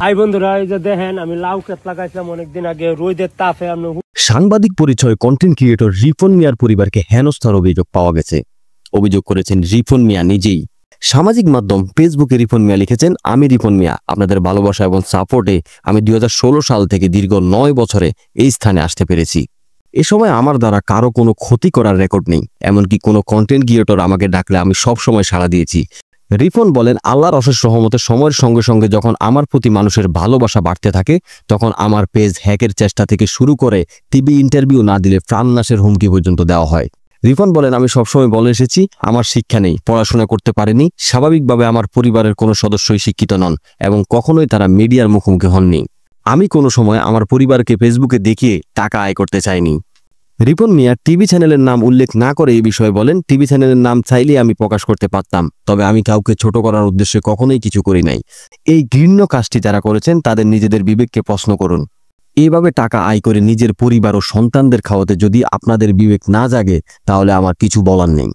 I বন্ধুরা, এই যে দেখেন আমি লাউ ক্ষেত লাগাইছিলাম অনেকদিন আগে, রোদের তাপে আমি। সাংবাদিক পরিচয় কন্টেন্ট ক্রিয়েটর রিপন মিয়ার পরিবারকে হেনস্থার অভিযোগ পাওয়া গেছে। অভিযোগ করেছেন রিপন মিয়া নিজেই। সামাজিক মাধ্যম ফেসবুকে রিপন মিয়া লিখেছেন, আমি রিপন মিয়া, আপনাদের ভালোবাসা এবং সাপোর্টে আমি 2016 সাল থেকে দীর্ঘ 9 বছরে এই স্থানে আসতে পেরেছি। এ সময় আমার দ্বারা কারো কোনো ক্ষতি করার রেকর্ড নেই, এমনকি কোনো কন্টেন্ট ক্রিয়েটর আমাকে ডাকলে আমি সব সময় সাড়া দিয়েছি। রিপন বলেন, আল্লাহর অশেষ রহমতে সময়ের সঙ্গে সঙ্গে যখন আমার প্রতি মানুষের ভালোবাসা বাড়তে থাকে, তখন আমার পেজ হ্যাকের চেষ্টা থেকে শুরু করে টিভি ইন্টারভিউ না দিলে প্রাণনাশের হুমকি পর্যন্ত দেওয়া হয়। রিপন বলেন, আমি সবসময় বলে এসেছি আমার শিক্ষা নেই, পড়াশোনা করতে পারিনি। স্বাভাবিকভাবে আমার পরিবারের কোনো সদস্যই শিক্ষিত নন এবং কখনোই তারা মিডিয়ার মুখোমুখি হননি। আমি কোনো সময় আমার পরিবারকে ফেসবুকে দেখিয়ে টাকা আয় করতে চাইনি। রিপন মিয়া টিভি চ্যানেলের নাম উল্লেখ না করে এই বিষয়ে বলেন, টিভি চ্যানেলের নাম চাইলে আমি প্রকাশ করতে পারতাম, তবে আমি কাউকে ছোট করার উদ্দেশ্যে কখনোই কিছু করি নাই। এই ঘৃণ্য কাজটি যারা করেছেন তাদের নিজেদের বিবেককে প্রশ্ন করুন। এইভাবে টাকা আয় করে নিজের পরিবার ও সন্তানদের খাওয়াতে যদি আপনাদের বিবেক না জাগে, তাহলে আমার কিছু বলার নেই।